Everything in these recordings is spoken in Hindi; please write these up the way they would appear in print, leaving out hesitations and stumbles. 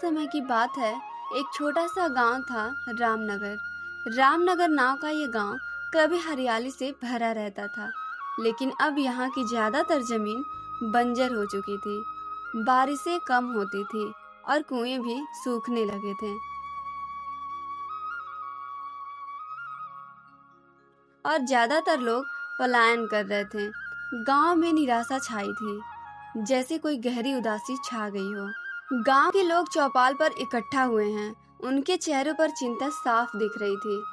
समय की बात है। एक छोटा सा गांव था, रामनगर। रामनगर नाम का ये गांव कभी हरियाली से भरा रहता था, लेकिन अब यहाँ की ज्यादातर जमीन बंजर हो चुकी थी। बारिशें कम होती थी और कुएं भी सूखने लगे थे और ज्यादातर लोग पलायन कर रहे थे। गांव में निराशा छाई थी, जैसे कोई गहरी उदासी छा गई हो। गांव के लोग चौपाल पर इकट्ठा हुए हैं। उनके चेहरों पर चिंता साफ दिख रही थी।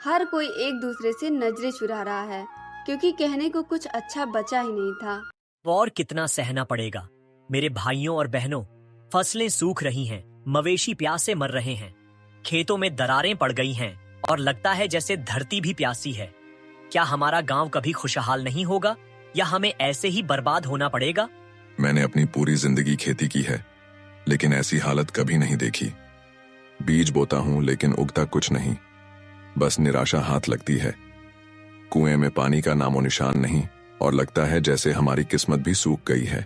हर कोई एक दूसरे से नजरें चुरा रहा है, क्योंकि कहने को कुछ अच्छा बचा ही नहीं था। और कितना सहना पड़ेगा मेरे भाइयों और बहनों। फसलें सूख रही हैं, मवेशी प्यासे मर रहे हैं, खेतों में दरारें पड़ गई हैं और लगता है जैसे धरती भी प्यासी है। क्या हमारा गांव कभी खुशहाल नहीं होगा या हमें ऐसे ही बर्बाद होना पड़ेगा? मैंने अपनी पूरी जिंदगी खेती की है, लेकिन ऐसी हालत कभी नहीं देखी। बीज बोता हूं लेकिन उगता कुछ नहीं, बस निराशा हाथ लगती है। कुएं में पानी का नामो निशान नहीं और लगता है जैसे हमारी किस्मत भी सूख गई है।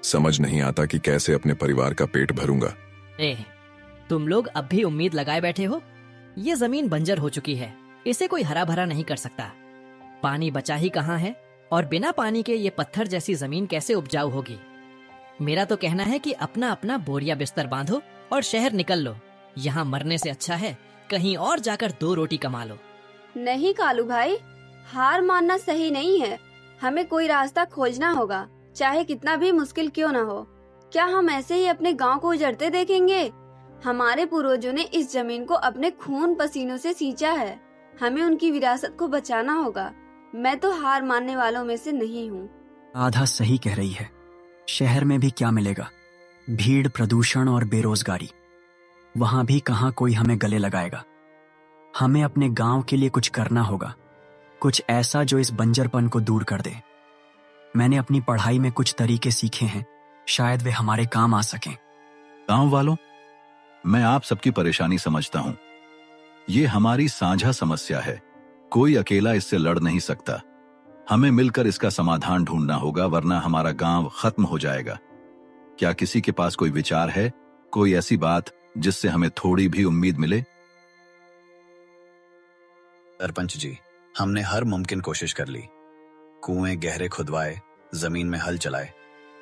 समझ नहीं आता कि कैसे अपने परिवार का पेट भरूंगा। तुम लोग अब भी उम्मीद लगाए बैठे हो? ये जमीन बंजर हो चुकी है, इसे कोई हरा भरा नहीं कर सकता। पानी बचा ही कहाँ है और बिना पानी के ये पत्थर जैसी जमीन कैसे उपजाऊ होगी? मेरा तो कहना है कि अपना अपना बोरिया बिस्तर बांधो और शहर निकल लो। यहाँ मरने से अच्छा है कहीं और जाकर 2 रोटी कमा लो। नहीं कालू भाई, हार मानना सही नहीं है। हमें कोई रास्ता खोजना होगा, चाहे कितना भी मुश्किल क्यों ना हो। क्या हम ऐसे ही अपने गांव को उजड़ते देखेंगे? हमारे पूर्वजों ने इस जमीन को अपने खून पसीनों से सींचा है। हमें उनकी विरासत को बचाना होगा। मैं तो हार मानने वालों में से नहीं हूँ। आधा सही कह रही है। शहर में भी क्या मिलेगा? भीड़, प्रदूषण और बेरोजगारी। वहां भी कहाँ कोई हमें गले लगाएगा। हमें अपने गांव के लिए कुछ करना होगा, कुछ ऐसा जो इस बंजरपन को दूर कर दे। मैंने अपनी पढ़ाई में कुछ तरीके सीखे हैं, शायद वे हमारे काम आ सकें। गांव वालों, मैं आप सबकी परेशानी समझता हूं। ये हमारी साझा समस्या है, कोई अकेला इससे लड़ नहीं सकता। हमें मिलकर इसका समाधान ढूंढना होगा, वरना हमारा गांव खत्म हो जाएगा। क्या किसी के पास कोई विचार है, कोई ऐसी बात जिससे हमें थोड़ी भी उम्मीद मिले? सरपंच जी, हमने हर मुमकिन कोशिश कर ली। कुएं गहरे खुदवाए, जमीन में हल चलाए,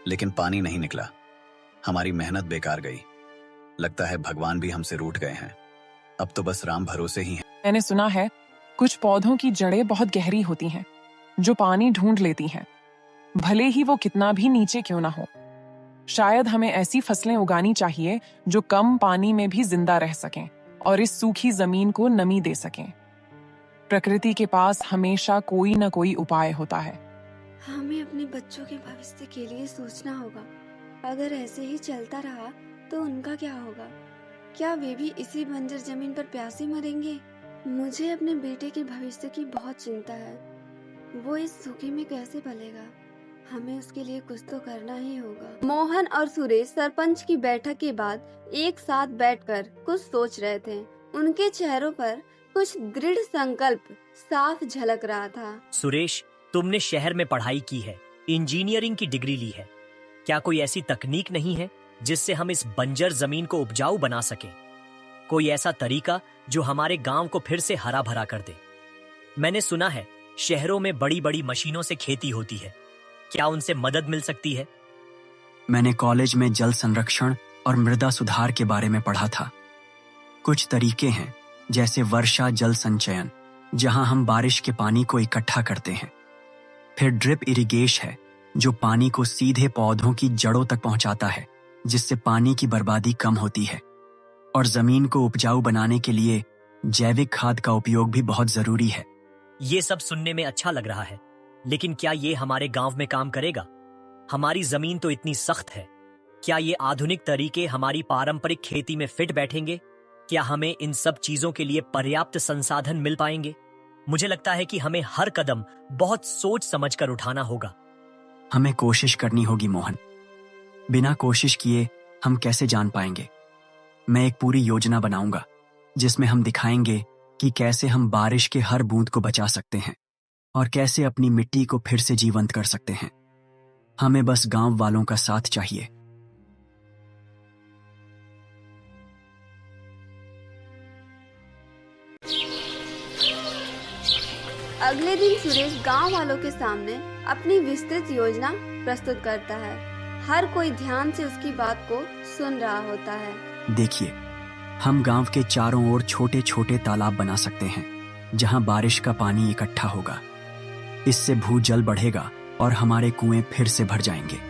लेकिन पानी नहीं निकला। हमारी मेहनत बेकार गई। लगता है भगवान भी हमसे रूठ गए हैं। अब तो बस राम भरोसे ही है। मैंने सुना है कुछ पौधों की जड़ें बहुत गहरी होती हैं, जो पानी ढूंढ लेती हैं, भले ही वो कितना भी नीचे क्यों ना हो। शायद हमें ऐसी फसलें उगानी चाहिए जो कम पानी में भी जिंदा रह सकें और इस सूखी जमीन को नमी दे सकें। प्रकृति के पास हमेशा कोई न कोई उपाय होता है। हमें अपने बच्चों के भविष्य के लिए सोचना होगा। अगर ऐसे ही चलता रहा तो उनका क्या होगा? क्या वे भी इसी बंजर जमीन पर प्यासे मरेंगे? मुझे अपने बेटे के भविष्य की बहुत चिंता है। वो इस सूखे में कैसे पलेगा? हमें उसके लिए कुछ तो करना ही होगा। मोहन और सुरेश सरपंच की बैठक के बाद एक साथ बैठकर कुछ सोच रहे थे। उनके चेहरों पर कुछ दृढ़ संकल्प साफ झलक रहा था। सुरेश, तुमने शहर में पढ़ाई की है, इंजीनियरिंग की डिग्री ली है। क्या कोई ऐसी तकनीक नहीं है जिससे हम इस बंजर जमीन को उपजाऊ बना सकें? कोई ऐसा तरीका जो हमारे गांव को फिर से हरा भरा कर दे? मैंने सुना है शहरों में बड़ी बड़ी मशीनों से खेती होती है। क्या उनसे मदद मिल सकती है? मैंने कॉलेज में जल संरक्षण और मृदा सुधार के बारे में पढ़ा था। कुछ तरीके हैं, जैसे वर्षा जल संचयन, जहां हम बारिश के पानी को इकट्ठा करते हैं। फिर ड्रिप इरिगेशन है, जो पानी को सीधे पौधों की जड़ों तक पहुंचाता है, जिससे पानी की बर्बादी कम होती है। और जमीन को उपजाऊ बनाने के लिए जैविक खाद का उपयोग भी बहुत जरूरी है। ये सब सुनने में अच्छा लग रहा है, लेकिन क्या ये हमारे गांव में काम करेगा? हमारी जमीन तो इतनी सख्त है। क्या ये आधुनिक तरीके हमारी पारंपरिक खेती में फिट बैठेंगे? क्या हमें इन सब चीजों के लिए पर्याप्त संसाधन मिल पाएंगे? मुझे लगता है कि हमें हर कदम बहुत सोच समझकर उठाना होगा। हमें कोशिश करनी होगी मोहन। बिना कोशिश किए हम कैसे जान पाएंगे? मैं एक पूरी योजना बनाऊंगा, जिसमें हम दिखाएंगे कि कैसे हम बारिश के हर बूंद को बचा सकते हैं और कैसे अपनी मिट्टी को फिर से जीवंत कर सकते हैं। हमें बस गांव वालों का साथ चाहिए। अगले दिन सुरेश गांव वालों के सामने अपनी विस्तृत योजना प्रस्तुत करता है। हर कोई ध्यान से उसकी बात को सुन रहा होता है। देखिए, हम गांव के चारों ओर छोटे छोटे तालाब बना सकते हैं जहां बारिश का पानी इकट्ठा होगा। इससे भूजल बढ़ेगा और हमारे कुएं फिर से भर जाएंगे।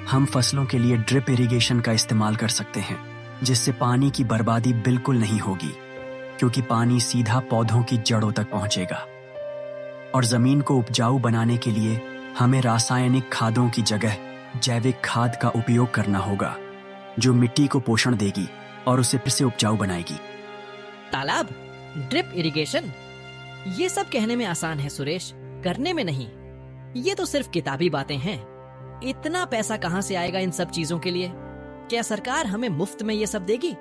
हम फसलों के लिए ड्रिप इरिगेशन का इस्तेमाल कर सकते हैं, जिससे पानी की बर्बादी बिल्कुल नहीं होगी, क्योंकि पानी सीधा पौधों की जड़ों तक पहुंचेगा। और जमीन को उपजाऊ बनाने के लिए हमें रासायनिक खादों की जगह जैविक खाद का उपयोग करना होगा, जो मिट्टी को पोषण देगी और उसे फिर से उपजाऊ बनाएगी। तालाब, ड्रिप इरिगेशन, ये सब कहने में आसान है सुरेश, करने में नहीं। ये तो सिर्फ किताबी बातें हैं। इतना पैसा कहाँ से आएगा इन सब चीजों के लिए? क्या सरकार हमें मुफ्त में ये सब देगी?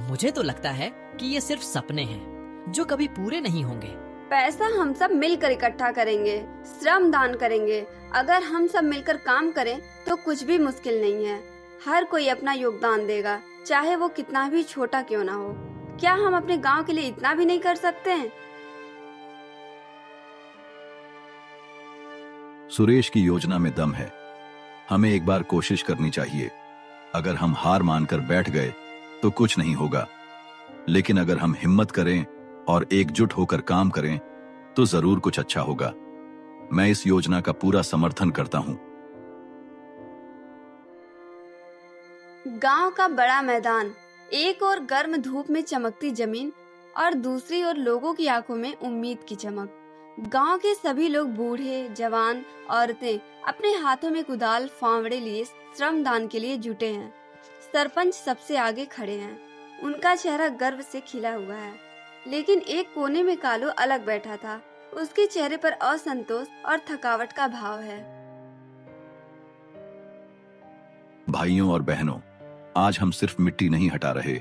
मुझे तो लगता है कि ये सिर्फ सपने हैं जो कभी पूरे नहीं होंगे। पैसा हम सब मिलकर इकट्ठा करेंगे, श्रम दान करेंगे। अगर हम सब मिलकर काम करें तो कुछ भी मुश्किल नहीं है। हर कोई अपना योगदान देगा, चाहे वो कितना भी छोटा क्यों ना हो। क्या हम अपने गांव के लिए इतना भी नहीं कर सकते हैं? सुरेश की योजना में दम है। हमें एक बार कोशिश करनी चाहिए। अगर हम हार मानकर बैठ गए तो कुछ नहीं होगा, लेकिन अगर हम हिम्मत करें और एकजुट होकर काम करें तो जरूर कुछ अच्छा होगा। मैं इस योजना का पूरा समर्थन करता हूं। गांव का बड़ा मैदान, एक ओर गर्म धूप में चमकती जमीन और दूसरी ओर लोगों की आंखों में उम्मीद की चमक। गांव के सभी लोग, बूढ़े, जवान, औरतें, अपने हाथों में कुदाल, फावड़े लिए श्रमदान के लिए जुटे हैं। सरपंच सबसे आगे खड़े हैं। उनका चेहरा गर्व से खिला हुआ है, लेकिन एक कोने में कालू अलग बैठा था। उसके चेहरे पर असंतोष और थकावट का भाव है। भाइयों और बहनों, आज हम सिर्फ मिट्टी नहीं हटा रहे,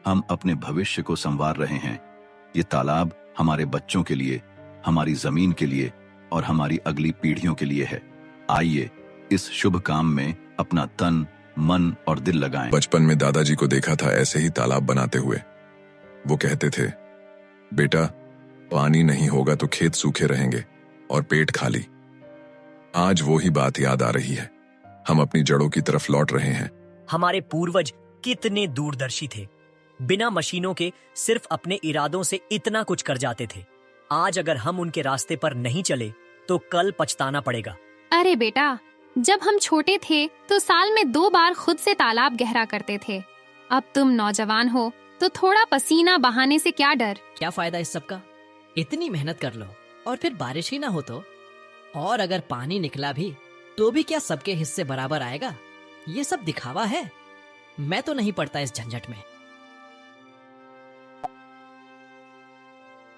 हम अपने भविष्य को संवार रहे हैं। ये तालाब हमारे बच्चों के लिए, हमारी जमीन के लिए और हमारी अगली पीढ़ियों के लिए है। आइए इस शुभ काम में अपना तन, मन और दिल लगाएं। बचपन में दादाजी को देखा था ऐसे ही तालाब बनाते हुए। वो कहते थे, बेटा, पानी नहीं होगा तो खेत सूखे रहेंगे और पेट खाली। आज वो ही बात याद आ रही है। हम अपनी जड़ों की तरफ लौट रहे हैं। हमारे पूर्वज कितने दूरदर्शी थे। बिना मशीनों के सिर्फ अपने इरादों से इतना कुछ कर जाते थे। आज अगर हम उनके रास्ते पर नहीं चले तो कल पछताना पड़ेगा। अरे बेटा, जब हम छोटे थे तो साल में 2 बार खुद से तालाब गहरा करते थे। अब तुम नौजवान हो तो थोड़ा पसीना बहाने से क्या डर। क्या फायदा इस सब का? इतनी मेहनत कर लो और फिर बारिश ही ना हो तो? और अगर पानी निकला भी तो भी क्या सबके हिस्से बराबर आएगा? ये सब दिखावा है। मैं तो नहीं पड़ता इस झंझट में।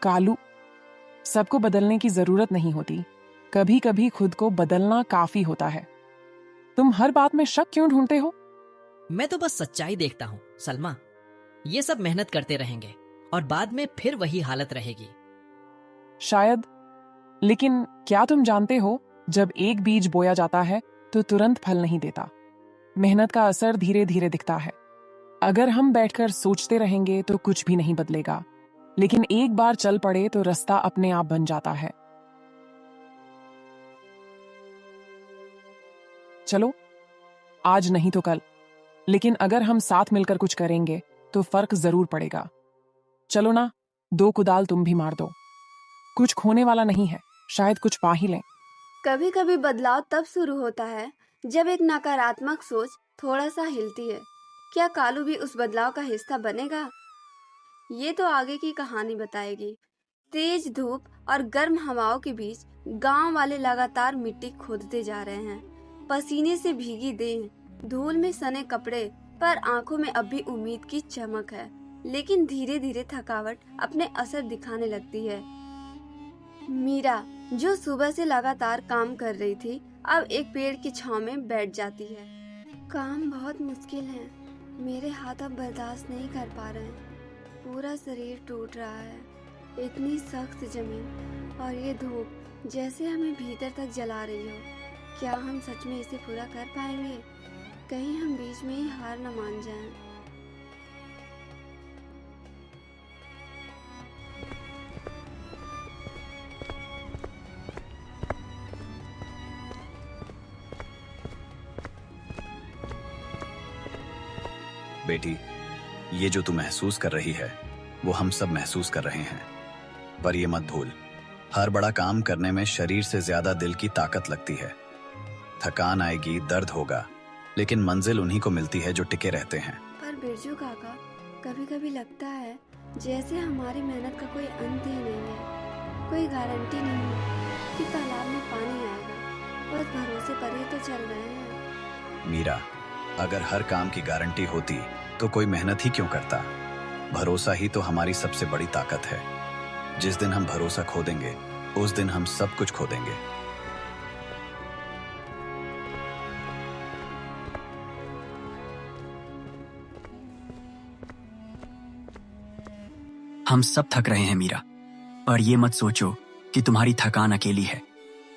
कालू, सबको बदलने की जरूरत नहीं होती। कभी कभी खुद को बदलना काफी होता है। तुम हर बात में शक क्यों ढूंढते हो? मैं तो बस सच्चाई देखता हूँ सलमा। ये सब मेहनत करते रहेंगे और बाद में फिर वही हालत रहेगी। शायद, लेकिन क्या तुम जानते हो, जब एक बीज बोया जाता है तो तुरंत फल नहीं देता। मेहनत का असर धीरे धीरे दिखता है। अगर हम बैठकर सोचते रहेंगे तो कुछ भी नहीं बदलेगा, लेकिन एक बार चल पड़े तो रास्ता अपने आप बन जाता है। चलो, आज नहीं तो कल, लेकिन अगर हम साथ मिलकर कुछ करेंगे तो फर्क जरूर पड़ेगा। चलो ना, 2 कुदाल तुम भी मार दो। कुछ खोने वाला नहीं है, शायद कुछ पा ही लें। कभी कभी बदलाव तब शुरू होता है जब एक नकारात्मक सोच थोड़ा सा हिलती है। क्या कालू भी उस बदलाव का हिस्सा बनेगा? ये तो आगे की कहानी बताएगी। तेज धूप और गर्म हवाओं के बीच गांव वाले लगातार मिट्टी खोदते जा रहे हैं। पसीने से भीगी देह, धूल में सने कपड़े, पर आंखों में अब भी उम्मीद की चमक है। लेकिन धीरे धीरे थकावट अपने असर दिखाने लगती है। मीरा, जो सुबह से लगातार काम कर रही थी, अब एक पेड़ की छांव में बैठ जाती है। काम बहुत मुश्किल है, मेरे हाथ अब बर्दाश्त नहीं कर पा रहे हैं। पूरा शरीर टूट रहा है। इतनी सख्त जमीन और ये धूप जैसे हमें भीतर तक जला रही हो। क्या हम सच में इसे पूरा कर पाएंगे? कहीं हम बीच में ही हार न मान जाएं। बेटी, ये जो तू महसूस कर रही है वो हम सब महसूस कर रहे हैं, पर ये मत भूल, हर बड़ा काम करने में शरीर से ज्यादा दिल की ताकत लगती है। थकान आएगी, दर्द होगा, लेकिन मंजिल उन्हीं को मिलती है जो टिके रहते हैं। पर बिरजू काका, कभी कभी लगता है जैसे हमारी मेहनत का कोई अंत ही नहीं है, कोई गारंटी नहीं है कि तालाब में पानी आएगा। बस भरोसे पर ही तो चल रहे हैं। मीरा, अगर हर काम की गारंटी होती तो कोई मेहनत ही क्यों करता? भरोसा ही तो हमारी सबसे बड़ी ताकत है। जिस दिन हम भरोसा खो देंगे उस दिन हम सब कुछ खो देंगे। हम सब थक रहे हैं मीरा, पर ये मत सोचो कि तुम्हारी थकान अकेली है।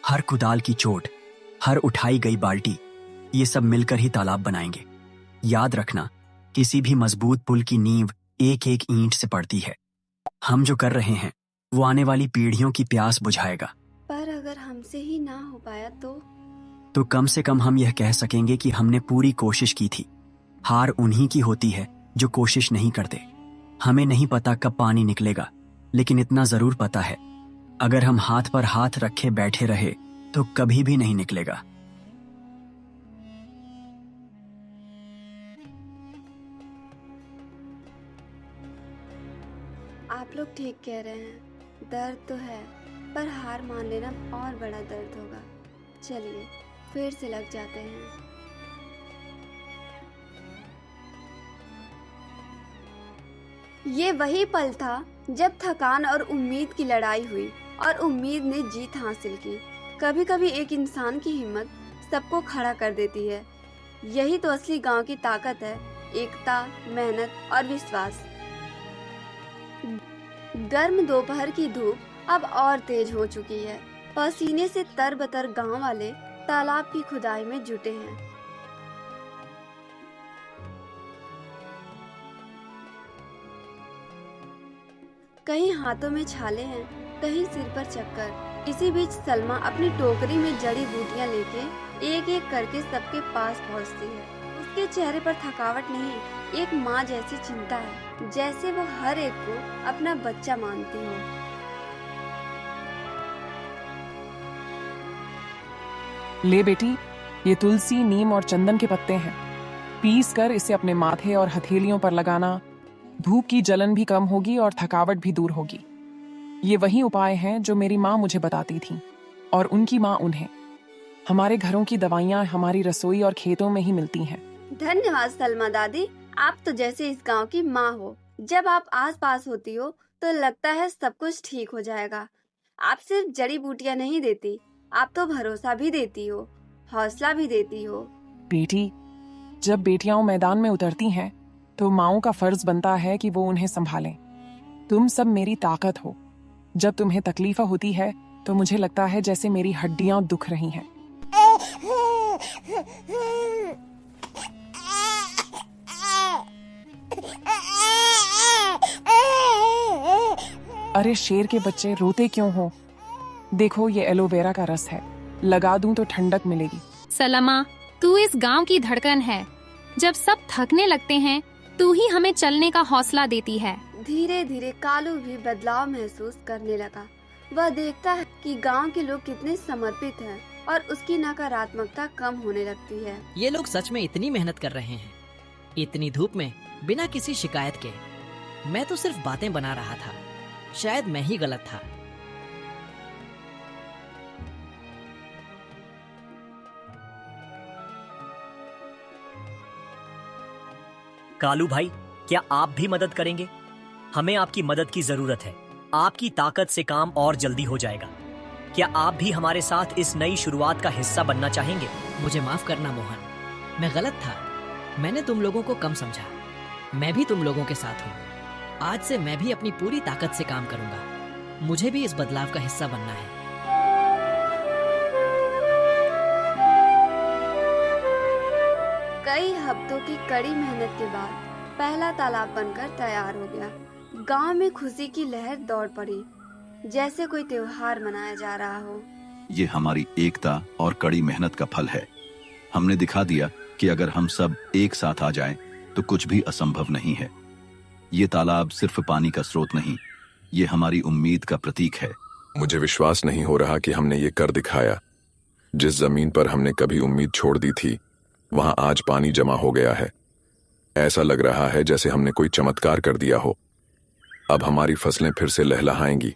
हर कुदाल की चोट, हर उठाई गई बाल्टी, ये सब मिलकर ही तालाब बनाएंगे। याद रखना, किसी भी मजबूत पुल की नींव एक एक ईंट से पड़ती है। हम जो कर रहे हैं वो आने वाली पीढ़ियों की प्यास बुझाएगा। पर अगर हमसे ही ना हो पाया तो कम से कम हम यह कह सकेंगे कि हमने पूरी कोशिश की थी। हार उन्हीं की होती है जो कोशिश नहीं करते। हमें नहीं पता कब पानी निकलेगा, लेकिन इतना जरूर पता है, अगर हम हाथ पर हाथ रखे बैठे रहे तो कभी भी नहीं निकलेगा। आप लोग ठीक कह रहे हैं, दर्द तो है, पर हार मान लेना और बड़ा दर्द होगा। चलिए फिर से लग जाते हैं। ये वही पल था जब थकान और उम्मीद की लड़ाई हुई और उम्मीद ने जीत हासिल की। कभी कभी एक इंसान की हिम्मत सबको खड़ा कर देती है। यही तो असली गांव की ताकत है, एकता, मेहनत और विश्वास। गर्म दोपहर की धूप अब और तेज हो चुकी है। पसीने से तरबतर गांव वाले तालाब की खुदाई में जुटे हैं। कहीं हाथों में छाले हैं, कहीं सिर पर चक्कर। इसी बीच सलमा अपनी टोकरी में जड़ी बूटियां लेके एक एक करके सबके पास पहुंचती है। उसके चेहरे पर थकावट नहीं, एक माँ जैसी चिंता है, जैसे वो हर एक को अपना बच्चा मानती हो। ले बेटी, ये तुलसी, नीम और चंदन के पत्ते हैं। पीस कर इसे अपने माथे और हथेलियों पर लगाना। धूप की जलन भी कम होगी और थकावट भी दूर होगी। ये वही उपाय हैं जो मेरी माँ मुझे बताती थी और उनकी माँ उन्हें। हमारे घरों की दवाइयाँ हमारी रसोई और खेतों में ही मिलती हैं। धन्यवाद सलमा दादी, आप तो जैसे इस गांव की माँ हो। जब आप आस पास होती हो तो लगता है सब कुछ ठीक हो जाएगा। आप सिर्फ जड़ी बूटियां नहीं देती, आप तो भरोसा भी देती हो, हौसला भी देती हो। बेटी, जब बेटियां मैदान में उतरती हैं तो माँओं का फर्ज बनता है कि वो उन्हें संभालें। तुम सब मेरी ताकत हो। जब तुम्हें तकलीफ होती है तो मुझे लगता है जैसे मेरी हड्डियां दुख रही हैं। अरे शेर के बच्चे, रोते क्यों हो? देखो, ये एलोवेरा का रस है, लगा दूं तो ठंडक मिलेगी। सलमा, तू इस गांव की धड़कन है। जब सब थकने लगते हैं तू ही हमें चलने का हौसला देती है। धीरे धीरे कालू भी बदलाव महसूस करने लगा। वह देखता है कि गांव के लोग कितने समर्पित हैं और उसकी नकारात्मकता कम होने लगती है। ये लोग सच में इतनी मेहनत कर रहे हैं, इतनी धूप में, बिना किसी शिकायत के। मैं तो सिर्फ बातें बना रहा था। शायद मैं ही गलत था। कालू भाई, क्या आप भी मदद करेंगे? हमें आपकी मदद की जरूरत है। आपकी ताकत से काम और जल्दी हो जाएगा। क्या आप भी हमारे साथ इस नई शुरुआत का हिस्सा बनना चाहेंगे? मुझे माफ करना मोहन, मैं गलत था। मैंने तुम लोगों को कम समझा। मैं भी तुम लोगों के साथ हूँ। आज से मैं भी अपनी पूरी ताकत से काम करूंगा। मुझे भी इस बदलाव का हिस्सा बनना है। कई हफ्तों की कड़ी मेहनत के बाद पहला तालाब बनकर तैयार हो गया। गांव में खुशी की लहर दौड़ पड़ी, जैसे कोई त्योहार मनाया जा रहा हो। ये हमारी एकता और कड़ी मेहनत का फल है। हमने दिखा दिया कि अगर हम सब एक साथ आ जाएं, तो कुछ भी असंभव नहीं है। ये तालाब सिर्फ पानी का स्रोत नहीं, ये हमारी उम्मीद का प्रतीक है। मुझे विश्वास नहीं हो रहा कि हमने ये कर दिखाया। जिस जमीन पर हमने कभी उम्मीद छोड़ दी थी, वहां आज पानी जमा हो गया है। ऐसा लग रहा है जैसे हमने कोई चमत्कार कर दिया हो। अब हमारी फसलें फिर से लहलहाएंगी।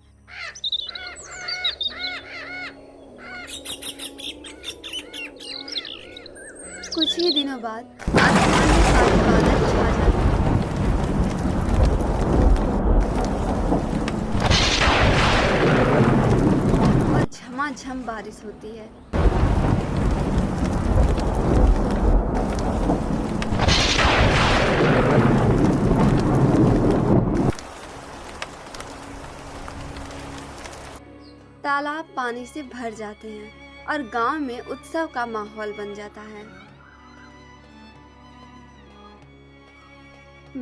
कुछ ही दिनों बाद आसमान में काले बादल छा जाते हैं। और झमाझम बारिश होती है। तालाब पानी से भर जाते हैं और गांव में उत्सव का माहौल बन जाता है।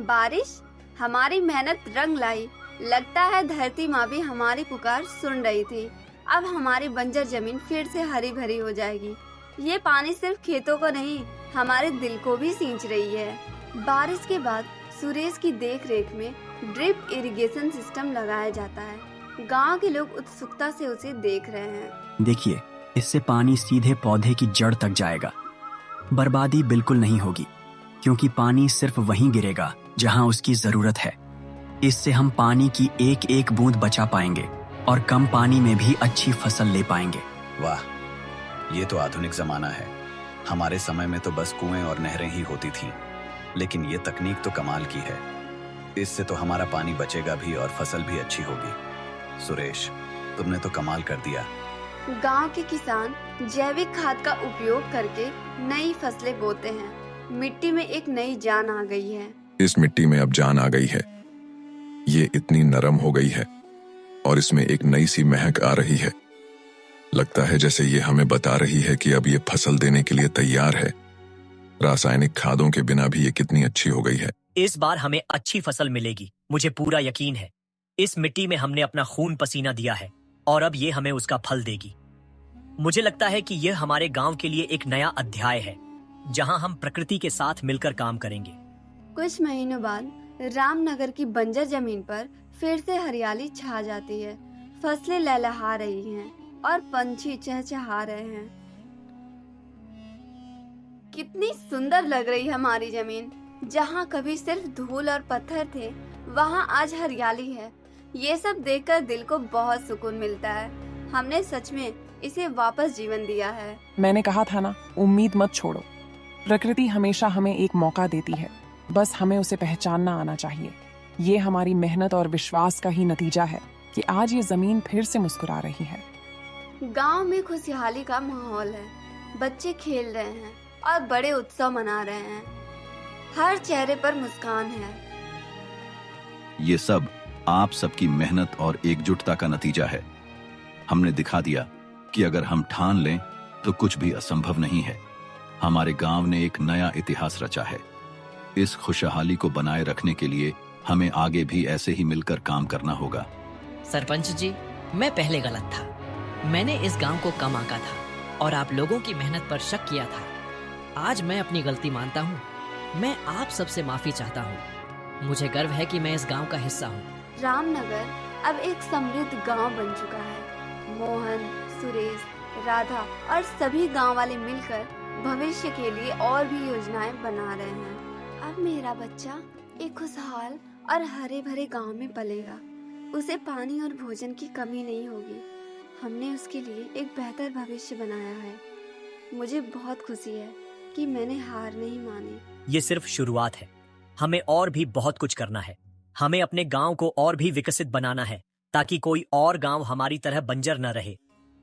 बारिश हमारी मेहनत रंग लाई। लगता है धरती माँ भी हमारी पुकार सुन रही थी। अब हमारी बंजर जमीन फिर से हरी भरी हो जाएगी। ये पानी सिर्फ खेतों को नहीं, हमारे दिल को भी सींच रही है। बारिश के बाद सुरेश की देखरेख में ड्रिप इरिगेशन सिस्टम लगाया जाता है। गांव के लोग उत्सुकता से उसे देख रहे हैं। देखिए, इससे पानी सीधे पौधे की जड़ तक जाएगा। बर्बादी बिल्कुल नहीं होगी, क्योंकि पानी सिर्फ वहीं गिरेगा जहां उसकी जरूरत है। इससे हम पानी की एक एक बूंद बचा पाएंगे और कम पानी में भी अच्छी फसल ले पाएंगे। वाह, ये तो आधुनिक जमाना है। हमारे समय में तो बस कुएं और नहरें ही होती थीं, लेकिन ये तकनीक तो कमाल की है। इससे तो हमारा पानी बचेगा भी और फसल भी अच्छी होगी। सुरेश, तुमने तो कमाल कर दिया। गांव के किसान जैविक खाद का उपयोग करके नई फसलें बोते हैं। मिट्टी में एक नई जान आ गई है। इस मिट्टी में अब जान आ गई है। ये इतनी नरम हो गई है और इसमें एक नई सी महक आ रही है। लगता है जैसे ये हमें बता रही है कि अब ये फसल देने के लिए तैयार है। रासायनिक खादों के बिना भी ये कितनी अच्छी हो गई है। इस बार हमें अच्छी फसल मिलेगी, मुझे पूरा यकीन है। इस मिट्टी में हमने अपना खून पसीना दिया है और अब ये हमें उसका फल देगी। मुझे लगता है कि यह हमारे गांव के लिए एक नया अध्याय है, जहां हम प्रकृति के साथ मिलकर काम करेंगे। कुछ महीनों बाद रामनगर की बंजर जमीन पर फिर से हरियाली छा जाती है। फसलें लहलहा रही हैं और पंछी चहचहा रहे हैं। कितनी सुंदर लग रही है हमारी जमीन। जहाँ कभी सिर्फ धूल और पत्थर थे, वहाँ आज हरियाली है। ये सब देखकर दिल को बहुत सुकून मिलता है। हमने सच में इसे वापस जीवन दिया है। मैंने कहा था ना, उम्मीद मत छोड़ो। प्रकृति हमेशा हमें एक मौका देती है, बस हमें उसे पहचानना आना चाहिए। ये हमारी मेहनत और विश्वास का ही नतीजा है कि आज ये जमीन फिर से मुस्कुरा रही है। गांव में खुशहाली का माहौल है। बच्चे खेल रहे हैं और बड़े उत्सव मना रहे हैं। हर चेहरे पर मुस्कान है। ये सब आप सबकी मेहनत और एकजुटता का नतीजा है। हमने दिखा दिया कि अगर हम ठान लें तो कुछ भी असंभव नहीं है। हमारे गांव ने एक नया इतिहास रचा है। इस खुशहाली को बनाए रखने के लिए हमें आगे भी ऐसे ही मिलकर काम करना होगा। सरपंच जी, मैं पहले गलत था। मैंने इस गांव को कम आंका था और आप लोगों की मेहनत पर शक किया था। आज मैं अपनी गलती मानता हूँ। मैं आप सबसे माफी चाहता हूँ। मुझे गर्व है कि मैं इस गांव का हिस्सा हूँ। रामनगर अब एक समृद्ध गांव बन चुका है। मोहन, सुरेश, राधा और सभी गांव वाले मिलकर भविष्य के लिए और भी योजनाएं बना रहे हैं। अब मेरा बच्चा एक खुशहाल और हरे भरे गांव में पलेगा। उसे पानी और भोजन की कमी नहीं होगी। हमने उसके लिए एक बेहतर भविष्य बनाया है। मुझे बहुत खुशी है कि मैंने हार नहीं मानी। ये सिर्फ शुरुआत है। हमें और भी बहुत कुछ करना है। हमें अपने गांव को और भी विकसित बनाना है, ताकि कोई और गांव हमारी तरह बंजर न रहे।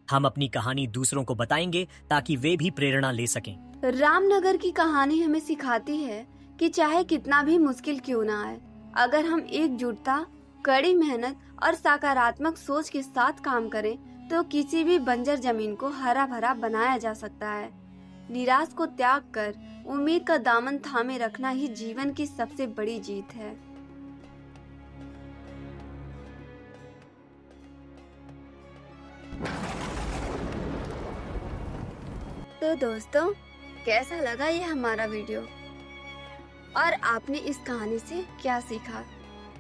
हम अपनी कहानी दूसरों को बताएंगे ताकि वे भी प्रेरणा ले सकें। रामनगर की कहानी हमें सिखाती है कि चाहे कितना भी मुश्किल क्यों ना आए, अगर हम एकजुटता, कड़ी मेहनत और सकारात्मक सोच के साथ काम करें तो किसी भी बंजर जमीन को हरा भरा बनाया जा सकता है। निराश को त्याग कर उम्मीद का दामन थामे रखना ही जीवन की सबसे बड़ी जीत है। तो दोस्तों, कैसा लगा ये हमारा वीडियो? और आपने इस कहानी से क्या सीखा,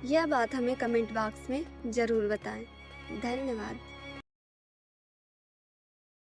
यह बात हमें कमेंट बॉक्स में जरूर बताएं। धन्यवाद।